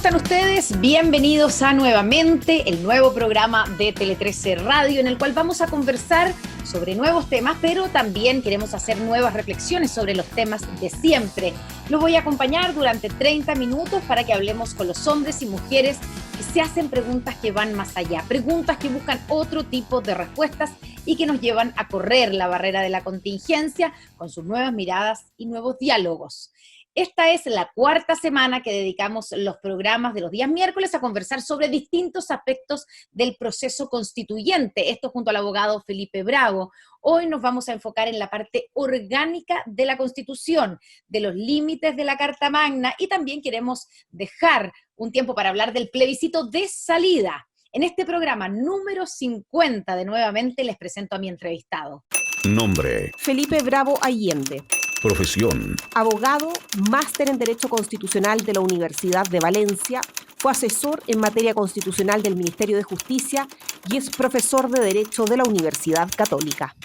están ustedes? Bienvenidos a Nuevamente, el nuevo programa de Tele 13 Radio, en el cual vamos a conversar sobre nuevos temas, pero también queremos hacer nuevas reflexiones sobre los temas de siempre. Los voy a acompañar durante 30 minutos para que hablemos con los hombres y mujeres que se hacen preguntas que van más allá, preguntas que buscan otro tipo de respuestas y que nos llevan a correr la barrera de la contingencia con sus nuevas miradas y nuevos diálogos. Esta es la cuarta semana que dedicamos los programas de los días miércoles a conversar sobre distintos aspectos del proceso constituyente. Esto junto al abogado Felipe Bravo. Hoy nos vamos a enfocar en la parte orgánica de la Constitución, de los límites de la Carta Magna, y también queremos dejar un tiempo para hablar del plebiscito de salida. En este programa número 50 de Nuevamente les presento a mi entrevistado. Nombre: Felipe Bravo Allende. Profesión: Abogado, máster en Derecho Constitucional de la Universidad de Valencia, fue asesor en materia constitucional del Ministerio de Justicia y es profesor de Derecho de la Universidad Católica.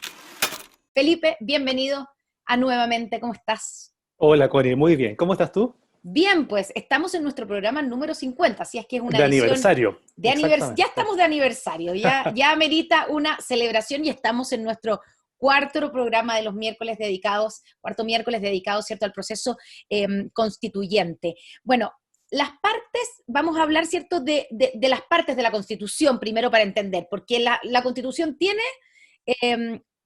Felipe, bienvenido a Nuevamente, ¿cómo estás? Hola, Cori, muy bien. ¿Cómo estás tú? Bien, pues estamos en nuestro programa número 50, así es que es una de edición aniversario. Ya estamos de aniversario, ya amerita una celebración y estamos en nuestro cuarto programa de los miércoles dedicados, cuarto miércoles dedicado, ¿cierto?, al proceso constituyente. Bueno, las partes, vamos a hablar, ¿cierto?, de las partes de la Constitución, primero para entender, porque la Constitución tiene,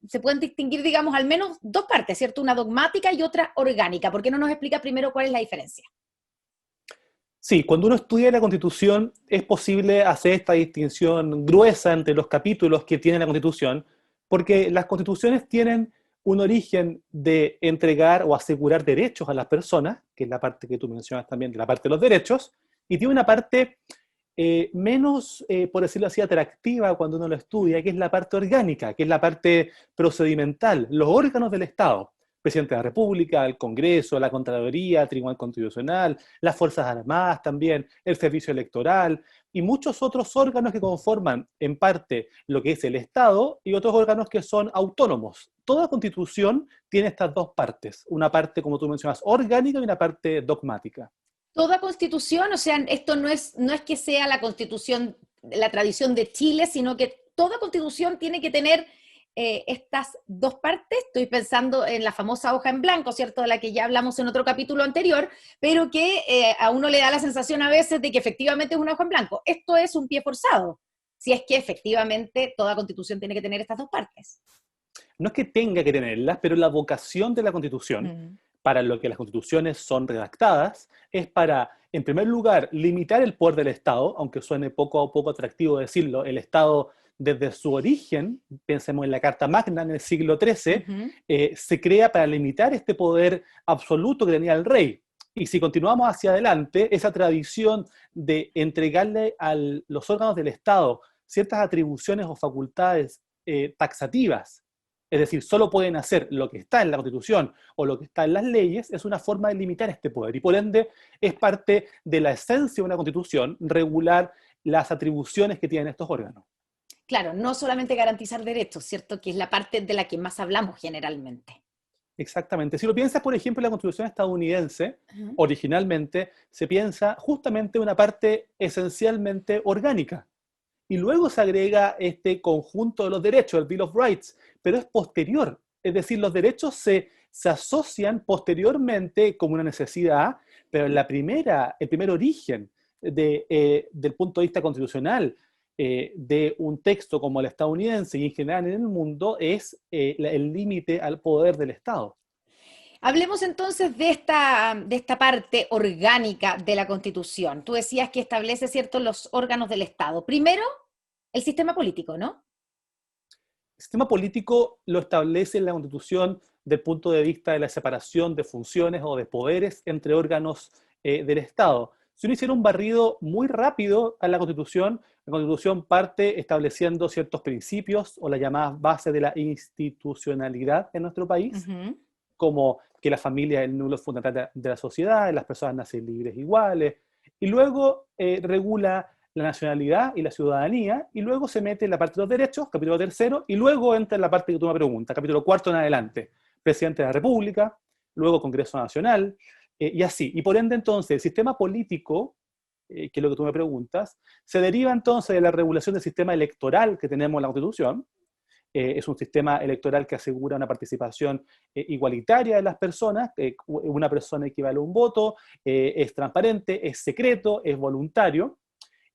se pueden distinguir, digamos, al menos dos partes, ¿cierto?, una dogmática y otra orgánica. ¿Por qué no nos explica primero cuál es la diferencia? Sí, cuando uno estudia la Constitución es posible hacer esta distinción gruesa entre los capítulos que tiene la Constitución, porque las constituciones tienen un origen de entregar o asegurar derechos a las personas, que es la parte que tú mencionas también, la parte de los derechos, y tiene una parte menos, por decirlo así, atractiva cuando uno lo estudia, que es la parte orgánica, que es la parte procedimental, los órganos del Estado. Presidente de la República, el Congreso, la Contraloría, el Tribunal Constitucional, las Fuerzas Armadas también, el Servicio Electoral y muchos otros órganos que conforman en parte lo que es el Estado y otros órganos que son autónomos. Toda Constitución tiene estas dos partes, una parte, como tú mencionas, orgánica y una parte dogmática. Toda Constitución, o sea, esto no es que sea la Constitución, la tradición de Chile, sino que toda Constitución tiene que tener estas dos partes. Estoy pensando en la famosa hoja en blanco, ¿cierto?, de la que ya hablamos en otro capítulo anterior, pero que a uno le da la sensación a veces de que efectivamente es una hoja en blanco. Esto es un pie forzado, si es que efectivamente toda Constitución tiene que tener estas dos partes. No es que tenga que tenerlas, pero la vocación de la Constitución, para lo que las constituciones son redactadas, es para, en primer lugar, limitar el poder del Estado, aunque suene poco a poco atractivo decirlo. El Estado, desde su origen, pensemos en la Carta Magna en el siglo XIII, se crea para limitar este poder absoluto que tenía el rey. Y si continuamos hacia adelante, esa tradición de entregarle a los órganos del Estado ciertas atribuciones o facultades taxativas, es decir, solo pueden hacer lo que está en la Constitución o lo que está en las leyes, es una forma de limitar este poder. Y por ende, es parte de la esencia de una Constitución regular las atribuciones que tienen estos órganos. Claro, no solamente garantizar derechos, ¿cierto?, que es la parte de la que más hablamos generalmente. Exactamente. Si lo piensas, por ejemplo, en la Constitución estadounidense, originalmente se piensa justamente una parte esencialmente orgánica. Y luego se agrega este conjunto de los derechos, el Bill of Rights, pero es posterior. Es decir, los derechos se asocian posteriormente como una necesidad, pero el primer origen del punto de vista constitucional de un texto como el estadounidense y en general en el mundo es el límite al poder del Estado. Hablemos entonces de esta parte orgánica de la Constitución. Tú decías que establece, ¿cierto?, los órganos del Estado. Primero, el sistema político, ¿no? El sistema político lo establece en la Constitución desde el punto de vista de la separación de funciones o de poderes entre órganos del Estado. Si uno hiciera un barrido muy rápido a la Constitución parte estableciendo ciertos principios o las llamadas bases de la institucionalidad en nuestro país, como que la familia es el núcleo fundamental de la sociedad, las personas nacen libres e iguales, y luego regula la nacionalidad y la ciudadanía, y luego se mete en la parte de los derechos, capítulo tercero, y luego entra en la parte que tú me preguntas, capítulo cuarto en adelante, presidente de la República, luego Congreso Nacional, y así. Y por ende, entonces, el sistema político que es lo que tú me preguntas, se deriva entonces de la regulación del sistema electoral que tenemos en la Constitución. Es un sistema electoral que asegura una participación igualitaria de las personas, una persona equivale a un voto, es transparente, es secreto, es voluntario,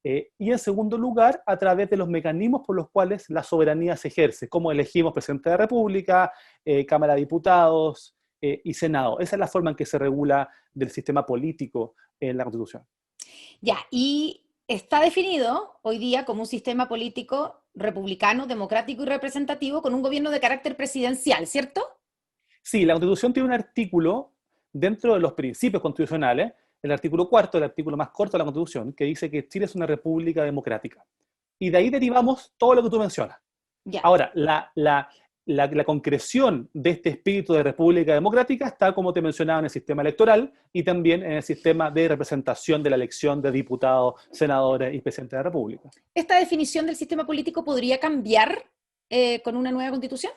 y en segundo lugar, a través de los mecanismos por los cuales la soberanía se ejerce, como elegimos presidente de la República, Cámara de Diputados y Senado. Esa es la forma en que se regula del sistema político en la Constitución. Ya, y está definido hoy día como un sistema político republicano, democrático y representativo con un gobierno de carácter presidencial, ¿cierto? Sí, la Constitución tiene un artículo dentro de los principios constitucionales, el artículo 4, el artículo más corto de la Constitución, que dice que Chile es una república democrática. Y de ahí derivamos todo lo que tú mencionas. Ya. Ahora, la concreción de este espíritu de república democrática está, como te mencionaba, en el sistema electoral y también en el sistema de representación de la elección de diputados, senadores y presidentes de la República. ¿Esta definición del sistema político podría cambiar con una nueva constitución?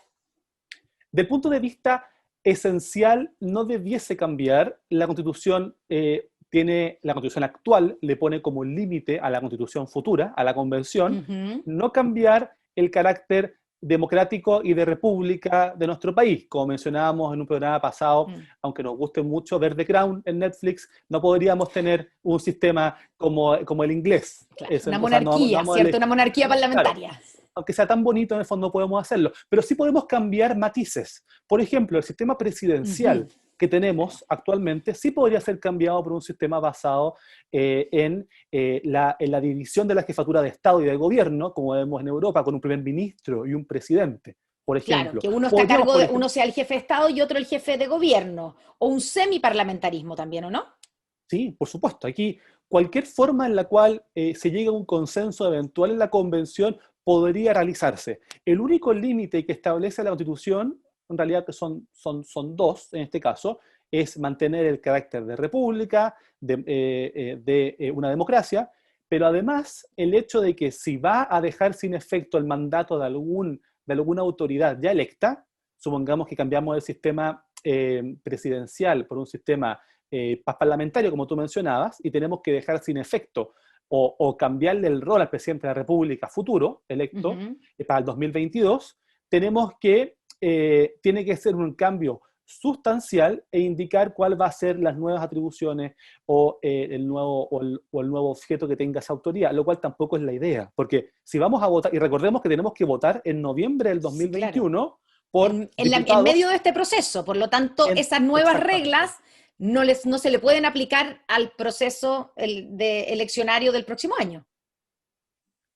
Del punto de vista esencial, no debiese cambiar. La Constitución la Constitución actual le pone como límite a la Constitución futura, a la Convención, no cambiar el carácter democrático y de república de nuestro país. Como mencionábamos en un programa pasado, aunque nos guste mucho ver The Crown en Netflix, no podríamos tener un sistema como el inglés. Claro, una monarquía, ¿cierto? Una monarquía parlamentaria. Claro. Aunque sea tan bonito, en el fondo no podemos hacerlo. Pero sí podemos cambiar matices. Por ejemplo, el sistema presidencial que tenemos actualmente sí podría ser cambiado por un sistema basado en la división de la jefatura de Estado y de gobierno, como vemos en Europa, con un primer ministro y un presidente, por ejemplo. Claro, que uno está a cargo de, uno sea el jefe de Estado y otro el jefe de gobierno, o un semiparlamentarismo también, ¿o no? Sí, por supuesto. Aquí cualquier forma en la cual se llegue a un consenso eventual en la convención podría realizarse. El único límite que establece la Constitución, en realidad que son dos en este caso, es mantener el carácter de república, de una democracia, pero además el hecho de que si va a dejar sin efecto el mandato de alguna autoridad ya electa, supongamos que cambiamos el sistema presidencial por un sistema parlamentario, como tú mencionabas, y tenemos que dejar sin efecto o cambiarle el rol al presidente de la República futuro, electo, para el 2022, tenemos que, tiene que ser un cambio sustancial e indicar cuál va a ser las nuevas atribuciones o el nuevo objeto que tenga esa autoridad, lo cual tampoco es la idea, porque si vamos a votar, y recordemos que tenemos que votar en noviembre del 2021, claro, en medio de este proceso, por lo tanto, esas nuevas reglas no se le pueden aplicar al proceso eleccionario del próximo año.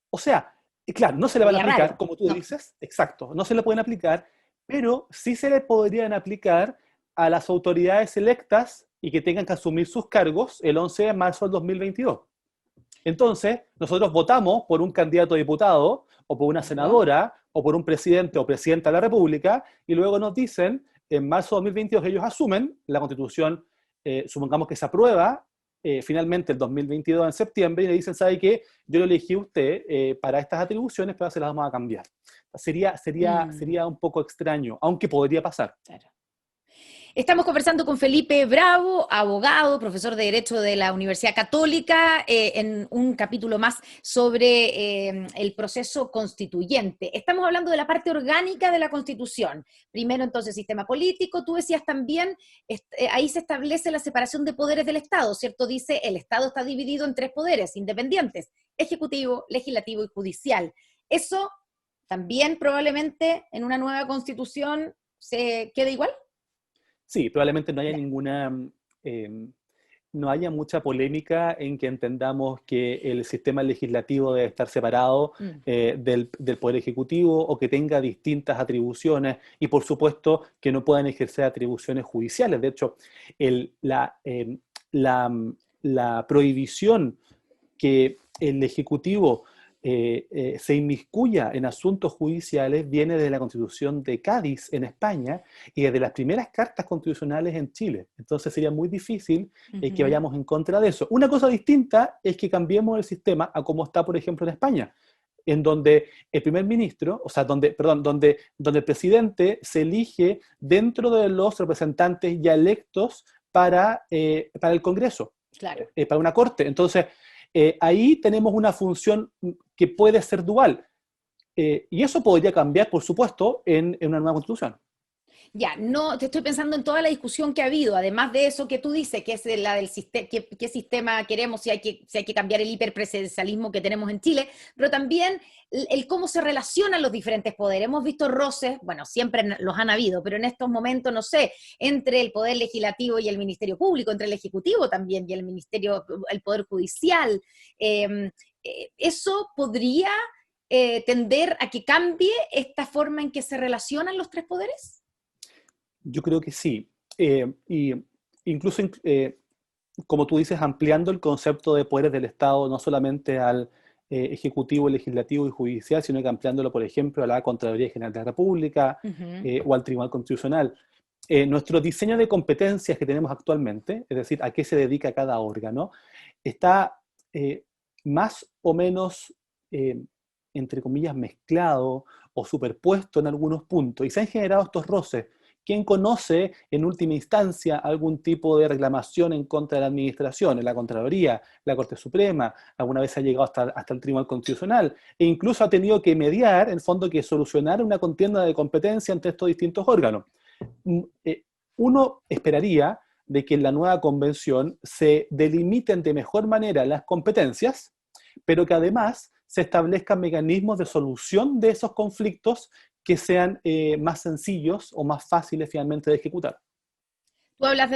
O sea, claro, no se le van a aplicar, raro, como tú dices, exacto, no se le pueden aplicar, pero sí se le podrían aplicar a las autoridades electas y que tengan que asumir sus cargos el 11 de marzo del 2022. Entonces, nosotros votamos por un candidato a diputado, o por una senadora, o por un presidente o presidenta de la República, y luego nos dicen, en marzo de 2022 ellos asumen, la Constitución, supongamos que se aprueba, finalmente el 2022 en septiembre, y le dicen, ¿sabe qué? Yo lo elegí a usted para estas atribuciones, pero se las vamos a cambiar. Sería un poco extraño, aunque podría pasar. Claro. Estamos conversando con Felipe Bravo, abogado, profesor de Derecho de la Universidad Católica, en un capítulo más sobre el proceso constituyente. Estamos hablando de la parte orgánica de la Constitución. Primero, entonces, sistema político. Tú decías también, ahí se establece la separación de poderes del Estado, ¿cierto? Dice, el Estado está dividido en tres poderes independientes, ejecutivo, legislativo y judicial. Eso también probablemente en una nueva Constitución se quede igual. Sí, probablemente no haya no haya mucha polémica en que entendamos que el sistema legislativo debe estar separado del Poder Ejecutivo o que tenga distintas atribuciones y, por supuesto, que no puedan ejercer atribuciones judiciales. De hecho, la prohibición que el Ejecutivo se inmiscuya en asuntos judiciales viene de la Constitución de Cádiz en España y desde las primeras cartas constitucionales en Chile. Entonces sería muy difícil que vayamos en contra de eso. Una cosa distinta es que cambiemos el sistema a como está, por ejemplo, en España, en donde el primer ministro, o sea, donde el presidente se elige dentro de los representantes ya electos para el Congreso, claro, para una corte. Entonces, ahí tenemos una función que puede ser dual. Y eso podría cambiar, por supuesto, en una nueva constitución. Ya, no, te estoy pensando en toda la discusión que ha habido, además de eso que tú dices, que es la del sistema, qué sistema queremos, si hay que cambiar el hiperpresidencialismo que tenemos en Chile, pero también el cómo se relacionan los diferentes poderes. Hemos visto roces, bueno, siempre los han habido, pero en estos momentos, no sé, entre el Poder Legislativo y el Ministerio Público, entre el Ejecutivo también y el Poder Judicial. ¿Eso podría tender a que cambie esta forma en que se relacionan los tres poderes? Yo creo que sí. Y incluso, como tú dices, ampliando el concepto de poderes del Estado no solamente al Ejecutivo, Legislativo y Judicial, sino que ampliándolo, por ejemplo, a la Contraloría General de la República o al Tribunal Constitucional. Nuestro diseño de competencias que tenemos actualmente, es decir, a qué se dedica cada órgano, está más o menos, entre comillas, mezclado o superpuesto en algunos puntos, y se han generado estos roces. ¿Quién conoce en última instancia algún tipo de reclamación en contra de la administración? En la Contraloría, la Corte Suprema, alguna vez ha llegado hasta el Tribunal Constitucional, e incluso ha tenido que mediar, en fondo, que solucionar una contienda de competencia entre estos distintos órganos. Uno esperaría de que en la nueva convención se delimiten de mejor manera las competencias, pero que además se establezcan mecanismos de solución de esos conflictos que sean más sencillos o más fáciles finalmente de ejecutar. Tú hablas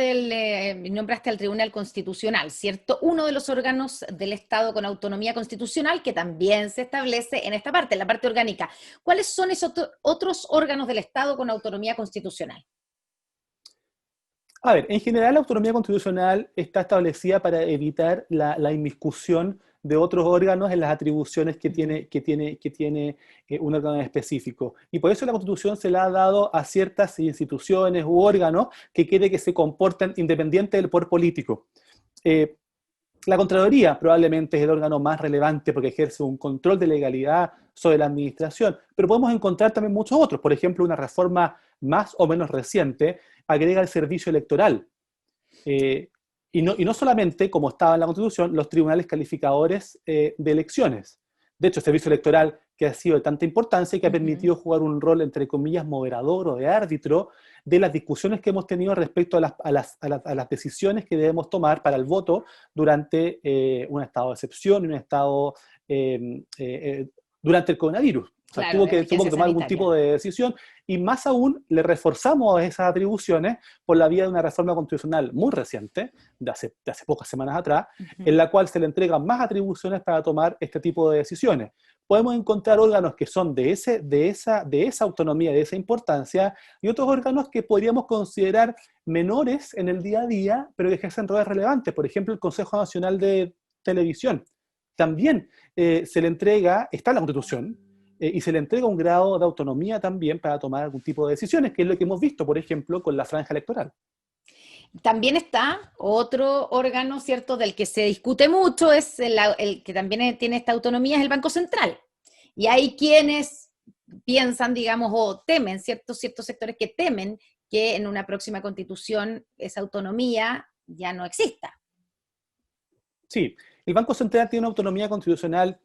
nombraste al Tribunal Constitucional, ¿cierto? Uno de los órganos del Estado con autonomía constitucional que también se establece en esta parte, en la parte orgánica. ¿Cuáles son esos otros órganos del Estado con autonomía constitucional? A ver, en general la autonomía constitucional está establecida para evitar la inmiscusión de otros órganos en las atribuciones que tiene un órgano específico. Y por eso la Constitución se la ha dado a ciertas instituciones u órganos que quiere que se comporten independientes del poder político. La Contraloría probablemente es el órgano más relevante porque ejerce un control de legalidad sobre la administración, pero podemos encontrar también muchos otros. Por ejemplo, una reforma más o menos reciente agrega el servicio electoral. Y no solamente, como estaba en la Constitución, los tribunales calificadores de elecciones. De hecho, el servicio electoral que ha sido de tanta importancia y que ha permitido jugar un rol, entre comillas, moderador o de árbitro de las discusiones que hemos tenido respecto a las decisiones que debemos tomar para el voto durante un estado de excepción y un estado durante el coronavirus. O sea, Claro, tuvo que tomar algún tipo de decisión, y más aún le reforzamos esas atribuciones por la vía de una reforma constitucional muy reciente, de hace pocas semanas atrás, en la cual se le entregan más atribuciones para tomar este tipo de decisiones. Podemos encontrar órganos que son de esa autonomía, de esa importancia, y otros órganos que podríamos considerar menores en el día a día, pero que ejercen roles relevantes. Por ejemplo, el Consejo Nacional de Televisión. También se le entrega, está en la Constitución, y se le entrega un grado de autonomía también para tomar algún tipo de decisiones, que es lo que hemos visto, por ejemplo, con la franja electoral. También está otro órgano, ¿cierto?, del que se discute mucho, es el que también tiene esta autonomía, es el Banco Central. Y hay quienes piensan, digamos, o temen, ciertos sectores que temen que en una próxima constitución esa autonomía ya no exista. Sí, el Banco Central tiene una autonomía constitucional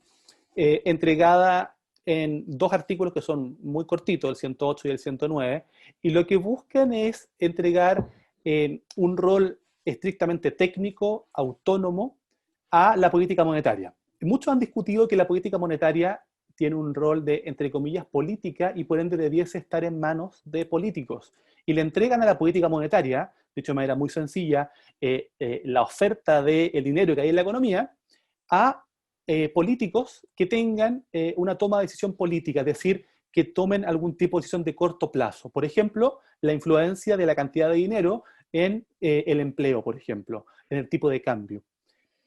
entregada en dos artículos que son muy cortitos, el 108 y el 109, y lo que buscan es entregar un rol estrictamente técnico, autónomo, a la política monetaria. Muchos han discutido que la política monetaria tiene un rol de, entre comillas, política, y por ende debiese estar en manos de políticos. Y le entregan a la política monetaria, dicho de manera muy sencilla, la oferta del dinero que hay en la economía, a políticos que tengan una toma de decisión política, es decir, que tomen algún tipo de decisión de corto plazo. Por ejemplo, la influencia de la cantidad de dinero en el empleo, por ejemplo, en el tipo de cambio.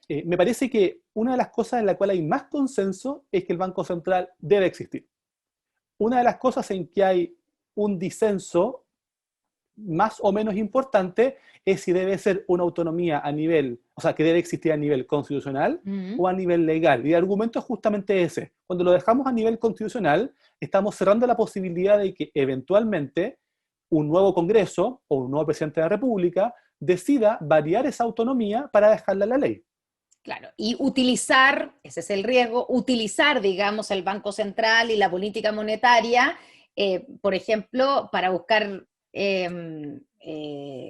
Me parece que una de las cosas en la cual hay más consenso es que el Banco Central debe existir. Una de las cosas en que hay un disenso más o menos importante es si debe ser una autonomía a nivel, o sea, que debe existir a nivel constitucional o a nivel legal. Y el argumento es justamente ese. Cuando lo dejamos a nivel constitucional, estamos cerrando la posibilidad de que eventualmente un nuevo Congreso o un nuevo presidente de la República decida variar esa autonomía para dejarla en la ley. Claro, y utilizar, ese es el riesgo, utilizar, digamos, el Banco Central y la política monetaria, por ejemplo, para buscar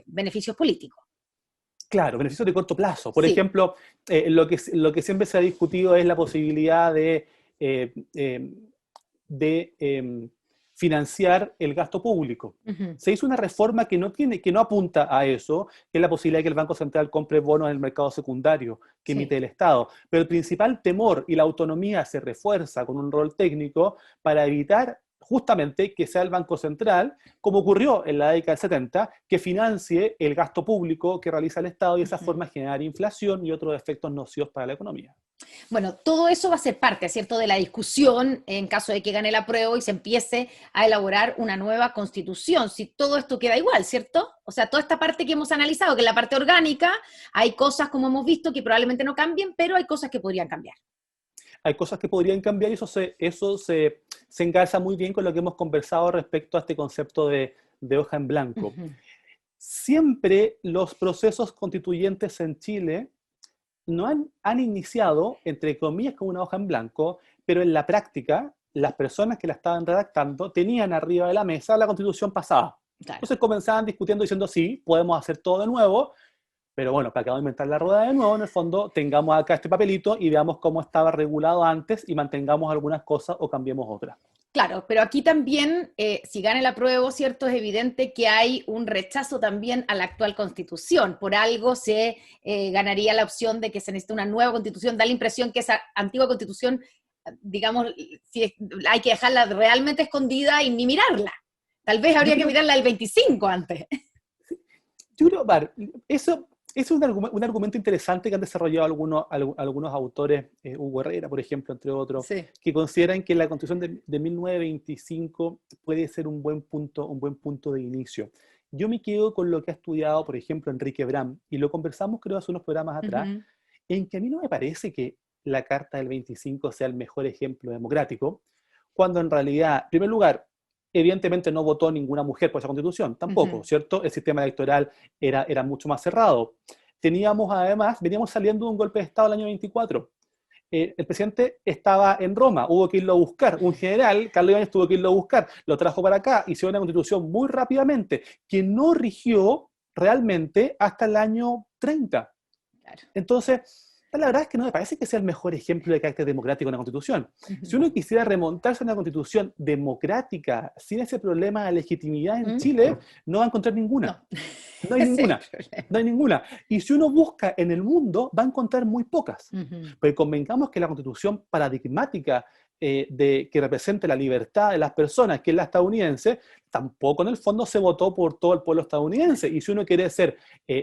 beneficios políticos. Claro, beneficios de corto plazo. Por Sí. ejemplo, lo que siempre se ha discutido es la posibilidad eh, eh, de financiar el gasto público. Ujú. Se hizo una reforma que no apunta a eso, que es la posibilidad de que el Banco Central compre bonos en el mercado secundario que Sí. emite el Estado. Pero el principal temor y la autonomía se refuerza con un rol técnico para evitar justamente que sea el Banco Central, como ocurrió en la década del 70, que financie el gasto público que realiza el Estado y de esa Ujú. forma generar inflación y otros efectos nocivos para la economía. Bueno, todo eso va a ser parte, ¿cierto?, de la discusión en caso de que gane el apruebo y se empiece a elaborar una nueva constitución. Si todo esto queda igual, ¿cierto? O sea, toda esta parte que hemos analizado, que es la parte orgánica, hay cosas, como hemos visto, que probablemente no cambien, pero hay cosas que podrían cambiar. Hay cosas que podrían cambiar y se engarza muy bien con lo que hemos conversado respecto a este concepto de hoja en blanco. Ujú. Siempre los procesos constituyentes en Chile no han iniciado, entre comillas, con una hoja en blanco, pero en la práctica, las personas que la estaban redactando tenían arriba de la mesa la constitución pasada. Claro. Entonces comenzaban discutiendo diciendo, sí, podemos hacer todo de nuevo, pero bueno, para que vamos a inventar la rueda de nuevo, en el fondo, tengamos acá este papelito y veamos cómo estaba regulado antes y mantengamos algunas cosas o cambiemos otras. Claro, pero aquí también, si gana el apruebo, ¿cierto? Es evidente que hay un rechazo también a la actual constitución. Por algo se ganaría la opción de que se necesita una nueva constitución. Da la impresión que esa antigua constitución, digamos, hay que dejarla realmente escondida y ni mirarla. Tal vez Yo habría que creo, mirarla del 25 antes. yo creo, Bar, eso es un argumento interesante que han desarrollado algunos autores, Hugo Herrera, por ejemplo, entre otros, Sí. que consideran que la Constitución de 1925 puede ser un buen punto de inicio. Yo me quedo con lo que ha estudiado, por ejemplo, Enrique Brand, y lo conversamos creo hace unos programas atrás, Ujú. en que a mí no me parece que la Carta del 25 sea el mejor ejemplo democrático, cuando en realidad, en primer lugar, evidentemente no votó ninguna mujer por esa constitución, tampoco, Ujú. ¿cierto? El sistema electoral era mucho más cerrado. Veníamos saliendo de un golpe de Estado el año 24. El presidente estaba en Roma, hubo que irlo a buscar. Un general, Carlos Ibáñez, tuvo que irlo a buscar, lo trajo para acá, hizo una constitución muy rápidamente, que no rigió realmente hasta el año 30. Claro. Entonces, la verdad es que no me parece que sea el mejor ejemplo de carácter democrático en una constitución. Si Ujú. uno quisiera remontarse a una constitución democrática sin ese problema de legitimidad en ¿Mm? Chile, no va a encontrar ninguna. No, No hay ese es el ninguna. problema. No hay ninguna. Y si uno busca en el mundo, va a encontrar muy pocas. Ujú. Pero convengamos que la constitución paradigmática que represente la libertad de las personas, que es la estadounidense, tampoco en el fondo se votó por todo el pueblo estadounidense. Y si uno quiere ser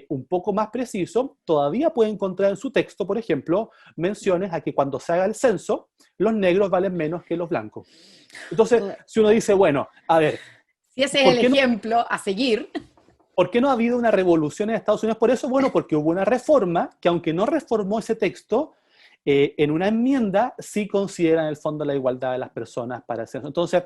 un poco más preciso, todavía puede encontrar en su texto, por ejemplo, menciones a que cuando se haga el censo, los negros valen menos que los blancos. Entonces, si uno dice, bueno, a ver, Si ese es ¿por el qué no, ejemplo a seguir. ¿por qué no ha habido una revolución en Estados Unidos por eso? Bueno, porque hubo una reforma que aunque no reformó ese texto, en una enmienda sí considera en el fondo la igualdad de las personas para el censo. Entonces,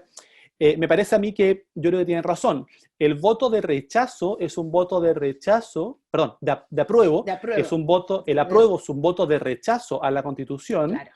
me parece a mí que yo creo que tienen razón. El voto de rechazo es un voto de rechazo, perdón, de apruebo, De apruebo. el apruebo es un voto de rechazo a la Constitución, Claro.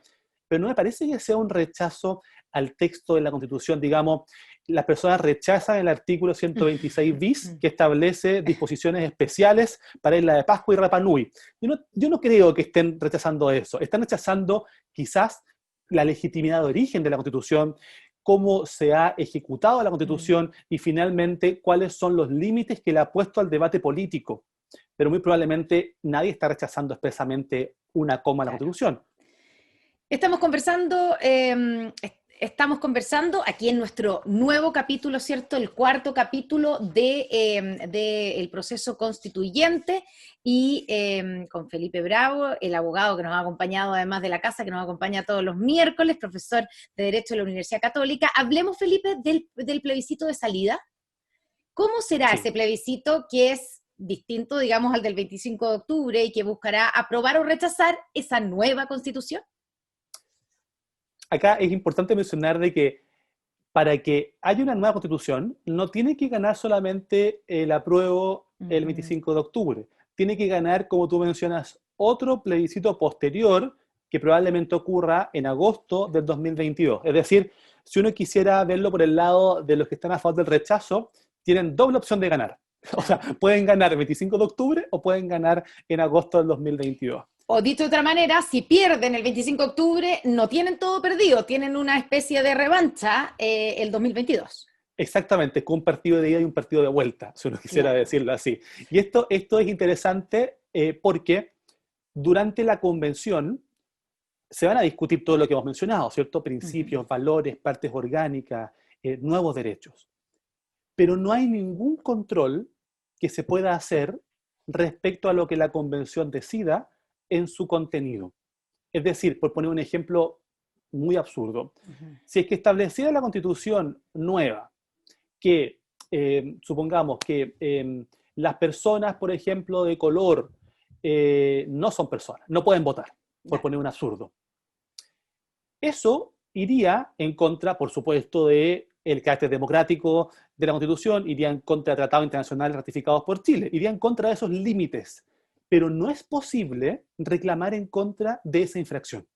pero no me parece que sea un rechazo al texto de la Constitución. Digamos, las personas rechazan el artículo 126 bis, que establece disposiciones especiales para Isla de Pascua y Rapa Nui. Yo no creo que estén rechazando eso. Están rechazando quizás la legitimidad de origen de la Constitución, cómo se ha ejecutado la Constitución y finalmente cuáles son los límites que le ha puesto al debate político. Pero muy probablemente nadie está rechazando expresamente una coma a la Claro. Constitución. Estamos conversando aquí en nuestro nuevo capítulo, ¿cierto? El cuarto capítulo del proceso constituyente y con Felipe Bravo, el abogado que nos ha acompañado además de la casa, que nos acompaña todos los miércoles, profesor de Derecho de la Universidad Católica. Hablemos, Felipe, del plebiscito de salida. ¿Cómo será Sí. ese plebiscito que es distinto, digamos, al del 25 de octubre y que buscará aprobar o rechazar esa nueva constitución? Acá es importante mencionar de que para que haya una nueva constitución, no tiene que ganar solamente el apruebo el 25 de octubre. Tiene que ganar, como tú mencionas, otro plebiscito posterior que probablemente ocurra en agosto del 2022. Es decir, si uno quisiera verlo por el lado de los que están a favor del rechazo, tienen doble opción de ganar. O sea, pueden ganar el 25 de octubre o pueden ganar en agosto del 2022. O dicho de otra manera, si pierden el 25 de octubre, no tienen todo perdido, tienen una especie de revancha el 2022. Exactamente, con un partido de ida y un partido de vuelta, si uno quisiera decirlo así. Y esto es interesante porque durante la convención se van a discutir todo lo que hemos mencionado, ¿cierto? Principios, valores, partes orgánicas, nuevos derechos. Pero no hay ningún control que se pueda hacer respecto a lo que la convención decida en su contenido. Es decir, por poner un ejemplo muy absurdo, si es que estableciera la constitución nueva, que supongamos que las personas, por ejemplo, de color, no son personas, no pueden votar, por poner un absurdo. Eso iría en contra, por supuesto, del carácter democrático de la Constitución, iría en contra de tratados internacionales ratificados por Chile, iría en contra de esos límites. Pero no es posible reclamar en contra de esa infracción.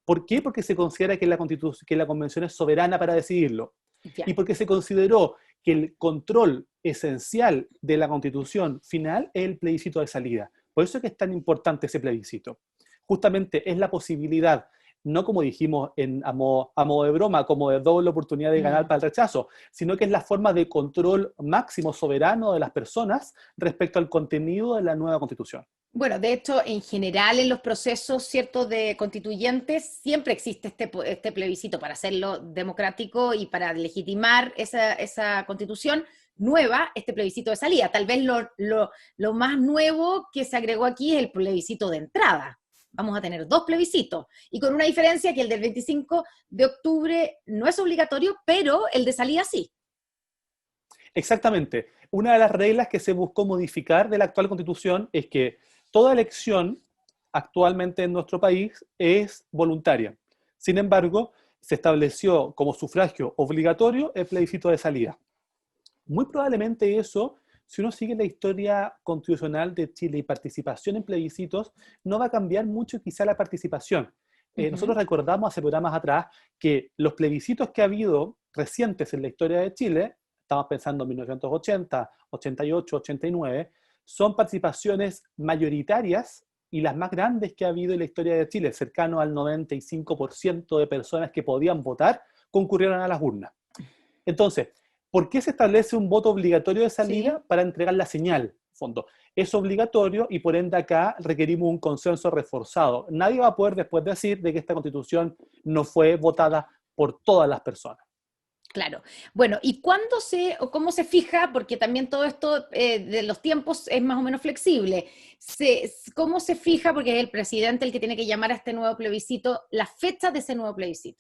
¿Por qué? Porque se considera que la Convención es soberana para decidirlo. Ya. Y porque se consideró que el control esencial de la Constitución final es el plebiscito de salida. Por eso es que es tan importante ese plebiscito. Justamente es la posibilidad, no como dijimos a modo de broma, como de doble oportunidad de ganar para el rechazo, sino que es la forma de control máximo soberano de las personas respecto al contenido de la nueva Constitución. Bueno, de hecho, en general en los procesos, ¿cierto?, de constituyentes siempre existe este plebiscito para hacerlo democrático y para legitimar esa constitución nueva, este plebiscito de salida. Tal vez lo más nuevo que se agregó aquí es el plebiscito de entrada. Vamos a tener 2 plebiscitos, y con una diferencia que el del 25 de octubre no es obligatorio, pero el de salida sí. Exactamente. Una de las reglas que se buscó modificar de la actual Constitución es que toda elección actualmente en nuestro país es voluntaria. Sin embargo, se estableció como sufragio obligatorio el plebiscito de salida. Muy probablemente eso, si uno sigue la historia constitucional de Chile y participación en plebiscitos, no va a cambiar mucho quizá la participación. Nosotros recordamos hace programas atrás que los plebiscitos que ha habido recientes en la historia de Chile, estamos pensando en 1980, 88, 89, son participaciones mayoritarias y las más grandes que ha habido en la historia de Chile. Cercano al 95% de personas que podían votar concurrieron a las urnas. Entonces, ¿por qué se establece un voto obligatorio de salida? Sí. Para entregar la señal, en fondo. Es obligatorio y por ende acá requerimos un consenso reforzado. Nadie va a poder después decir de que esta Constitución no fue votada por todas las personas. Claro. Bueno, ¿y cómo se fija? Porque también todo esto de los tiempos es más o menos flexible. ¿Cómo se fija? Porque es el presidente el que tiene que llamar a este nuevo plebiscito, la fecha de ese nuevo plebiscito.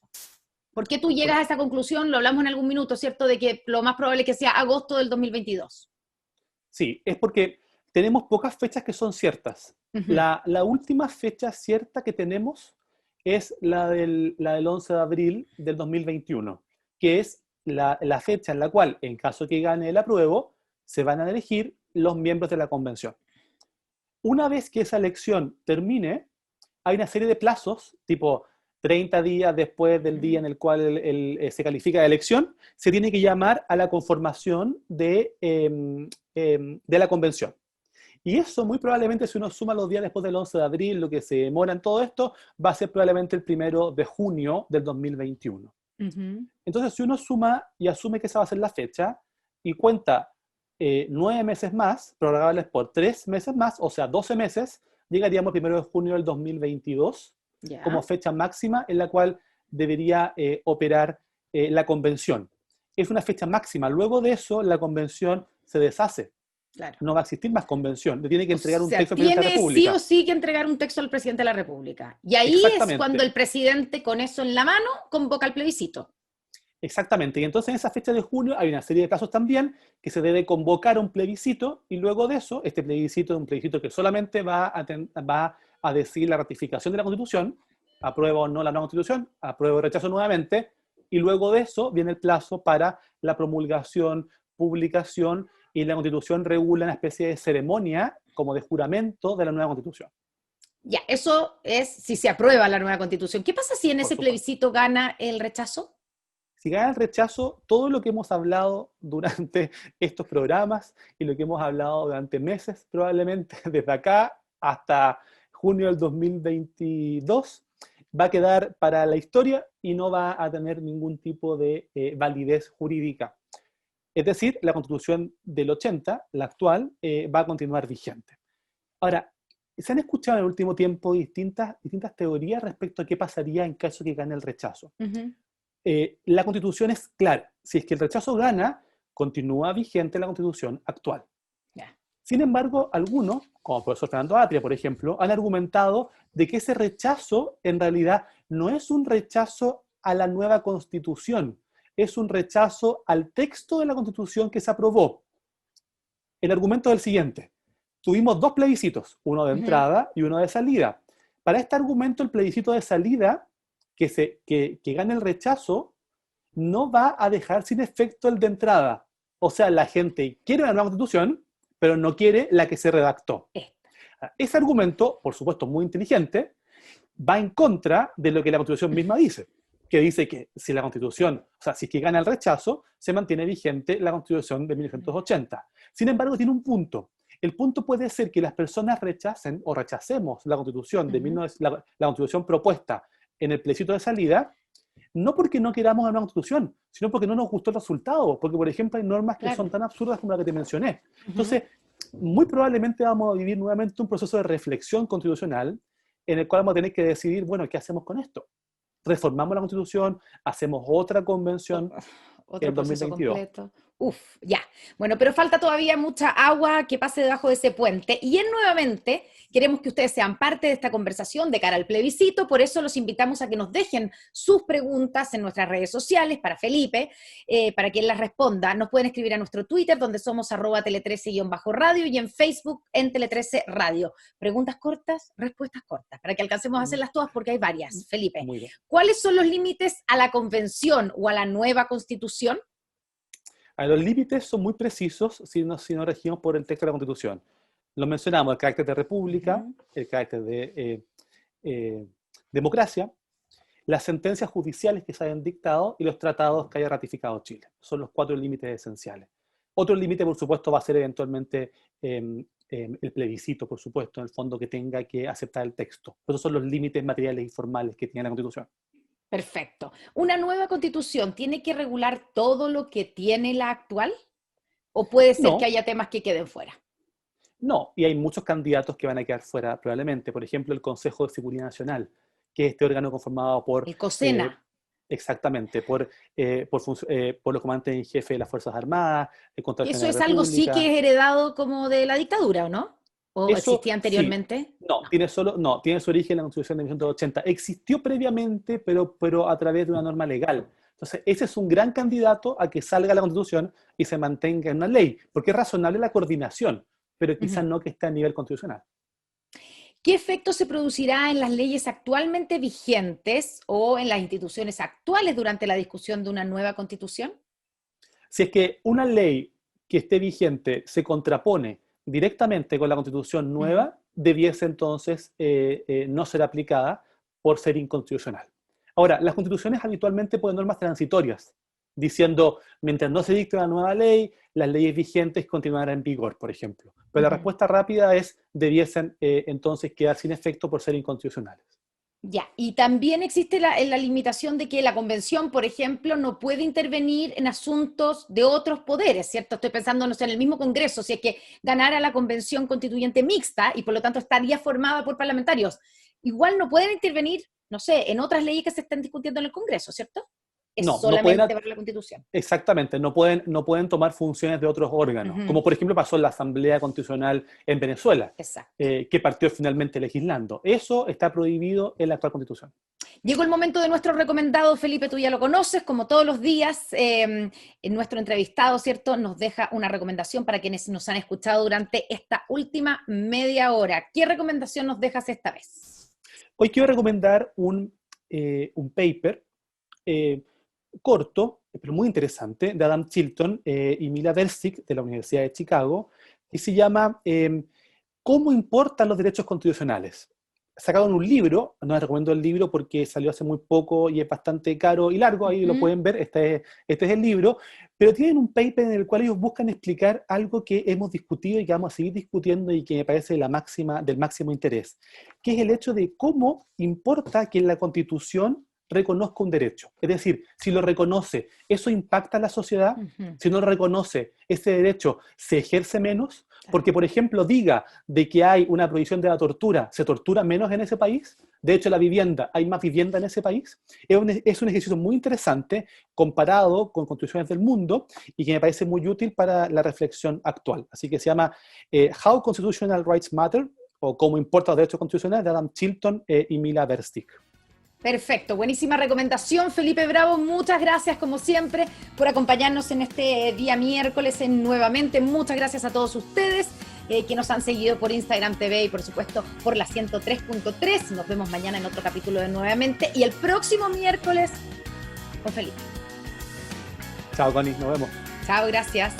¿Por qué tú llegas a esa conclusión? Lo hablamos en algún minuto, ¿cierto? De que lo más probable es que sea agosto del 2022. Sí, es porque tenemos pocas fechas que son ciertas. La última fecha cierta que tenemos es la del 11 de abril del 2021, que es la fecha en la cual, en caso que gane el apruebo, se van a elegir los miembros de la convención. Una vez que esa elección termine, hay una serie de plazos, tipo 30 días después del día en el cual se califica la elección, se tiene que llamar a la conformación de la convención. Y eso muy probablemente, si uno suma los días después del 11 de abril, lo que se demora en todo esto, va a ser probablemente el 1 de junio del 2021. Entonces, si uno suma y asume que esa va a ser la fecha, y cuenta 9 meses más, prorrogables por 3 meses más, o sea, 12 meses, llegaríamos al 1 de junio del 2022, como fecha máxima en la cual debería operar la convención. Es una fecha máxima. Luego de eso, la convención se deshace. Claro. No va a existir más convención. Le tiene que entregar un texto al presidente de la República. Tiene sí o sí que entregar un texto al presidente de la República. Y ahí es cuando el presidente, con eso en la mano, convoca el plebiscito. Exactamente. Y entonces en esa fecha de junio hay una serie de casos también que se debe convocar un plebiscito, y luego de eso, este plebiscito es un plebiscito que solamente va a decir la ratificación de la Constitución, aprueba o no la nueva Constitución, aprueba o rechazo nuevamente, y luego de eso viene el plazo para la promulgación, publicación, y la Constitución regula una especie de ceremonia como de juramento de la nueva Constitución. Ya, eso es si se aprueba la nueva constitución. ¿Qué pasa si en Por ese supuesto. plebiscito gana el rechazo? Si gana el rechazo, todo lo que hemos hablado durante estos programas y lo que hemos hablado durante meses, probablemente desde acá hasta junio del 2022, va a quedar para la historia y no va a tener ningún tipo de validez jurídica. Es decir, la Constitución del 80, la actual, va a continuar vigente. Ahora, se han escuchado en el último tiempo distintas teorías respecto a qué pasaría en caso que gane el rechazo. Ujú. La Constitución es clara. Si es que el rechazo gana, continúa vigente la Constitución actual. Ya. Sin embargo, algunos, como el profesor Fernando Atria, por ejemplo, han argumentado de que ese rechazo en realidad no es un rechazo a la nueva Constitución, es un rechazo al texto de la Constitución que se aprobó. El argumento es el siguiente. Tuvimos dos plebiscitos, uno de Ujú. entrada y uno de salida. Para este argumento, el plebiscito de salida, que gane el rechazo, no va a dejar sin efecto el de entrada. O sea, la gente quiere una nueva Constitución, pero no quiere la que se redactó. Ese argumento, por supuesto muy inteligente, va en contra de lo que la Constitución misma dice, que dice que si la Constitución, o sea, si es que gana el rechazo, se mantiene vigente la Constitución de 1980. Sin embargo, tiene un punto. El punto puede ser que las personas rechacen o rechacemos la Constitución, la Constitución propuesta en el plebiscito de salida, no porque no queramos una nueva Constitución, sino porque no nos gustó el resultado, porque, por ejemplo, hay normas que son tan absurdas como la que te mencioné. Entonces, muy probablemente vamos a vivir nuevamente un proceso de reflexión constitucional en el cual vamos a tener que decidir, bueno, ¿qué hacemos con esto? ¿Reformamos la Constitución? ¿Hacemos otra convención Otro en proceso 2022? completo. Uf, ya. Bueno, pero falta todavía mucha agua que pase debajo de ese puente. Y nuevamente queremos que ustedes sean parte de esta conversación de cara al plebiscito. Por eso los invitamos a que nos dejen sus preguntas en nuestras redes sociales para Felipe, para que él las responda. Nos pueden escribir a nuestro Twitter, donde somos @tele13_radio, y en Facebook en Tele13 Radio. Preguntas cortas, respuestas cortas, para que alcancemos a hacerlas todas porque hay varias. Felipe, Muy bien. ¿cuáles son los límites a la convención o a la nueva constitución? Los límites son muy precisos si nos regimos por el texto de la Constitución. Lo mencionamos, el carácter de república, el carácter de democracia, las sentencias judiciales que se hayan dictado y los tratados que haya ratificado Chile. Son los 4 límites esenciales. Otro límite, por supuesto, va a ser eventualmente el plebiscito, por supuesto, en el fondo que tenga que aceptar el texto. Esos son los límites materiales y formales que tiene la Constitución. Perfecto. ¿Una nueva constitución tiene que regular todo lo que tiene la actual? ¿O puede ser que No, haya temas que queden fuera? no, y hay muchos candidatos que van a quedar fuera probablemente. Por ejemplo, el Consejo de Seguridad Nacional, que es este órgano conformado por, El eh, COSENA. exactamente, por los comandantes en jefe de las Fuerzas Armadas, el Contralor ¿Eso General de es la algo sí que República. es heredado como de la dictadura, o no? ¿O Eso existía sí, anteriormente? no, tiene su origen en la Constitución de 1980. Existió previamente, pero a través de una norma legal. Entonces, ese es un gran candidato a que salga la Constitución y se mantenga en una ley, porque es razonable la coordinación, pero quizás Ujú. no que esté a nivel constitucional. ¿Qué efecto se producirá en las leyes actualmente vigentes o en las instituciones actuales durante la discusión de una nueva constitución? Si es que una ley que esté vigente se contrapone directamente con la Constitución Ujú. nueva, debiese entonces no ser aplicada por ser inconstitucional. Ahora, las constituciones habitualmente ponen normas transitorias, diciendo, mientras no se dicte una nueva ley, las leyes vigentes continuarán en vigor, por ejemplo. Pero la Ujú. respuesta rápida es, debiesen entonces quedar sin efecto por ser inconstitucionales. Ya, y también existe la limitación de que la convención, por ejemplo, no puede intervenir en asuntos de otros poderes, ¿cierto? Estoy pensando, no sé, en el mismo Congreso, si es que ganara la convención constituyente mixta y por lo tanto estaría formada por parlamentarios, igual no pueden intervenir, no sé, en otras leyes que se estén discutiendo en el Congreso, ¿cierto? Es No, no pueden, solamente para la Constitución. exactamente, no pueden tomar funciones de otros órganos, Ujú. como por ejemplo pasó en la Asamblea Constitucional en Venezuela, Exacto. que partió finalmente legislando. Eso está prohibido en la actual Constitución. Llegó el momento de nuestro recomendado, Felipe, tú ya lo conoces, como todos los días, en nuestro entrevistado, ¿cierto? Nos deja una recomendación para quienes nos han escuchado durante esta última media hora. ¿Qué recomendación nos dejas esta vez? Hoy quiero recomendar un paper corto, pero muy interesante, de Adam Chilton y Mila Versick de la Universidad de Chicago, que se llama ¿Cómo importan los derechos constitucionales? sacaron un libro, no les recomiendo el libro porque salió hace muy poco y es bastante caro y largo, ahí lo pueden ver, este es el libro, pero tienen un paper en el cual ellos buscan explicar algo que hemos discutido y que vamos a seguir discutiendo y que me parece del máximo interés, que es el hecho de cómo importa que en la Constitución reconozca un derecho. Es decir, si lo reconoce, ¿eso impacta a la sociedad? Si no lo reconoce, ¿ese derecho se ejerce menos? Porque, por ejemplo, diga de que hay una prohibición de la tortura, ¿se tortura menos en ese país? De hecho, la vivienda, ¿hay más vivienda en ese país? Es un ejercicio muy interesante comparado con constituciones del mundo y que me parece muy útil para la reflexión actual. Así que se llama How Constitutional Rights Matter, o Cómo importan los derechos constitucionales, de Adam Chilton y Mila Verstick. Perfecto, buenísima recomendación, Felipe Bravo. Muchas gracias, como siempre, por acompañarnos en este día miércoles nuevamente. Muchas gracias a todos ustedes que nos han seguido por Instagram TV y, por supuesto, por la 103.3. Nos vemos mañana en otro capítulo de Nuevamente y el próximo miércoles con Felipe. Chao, Connie, nos vemos. Chao, gracias.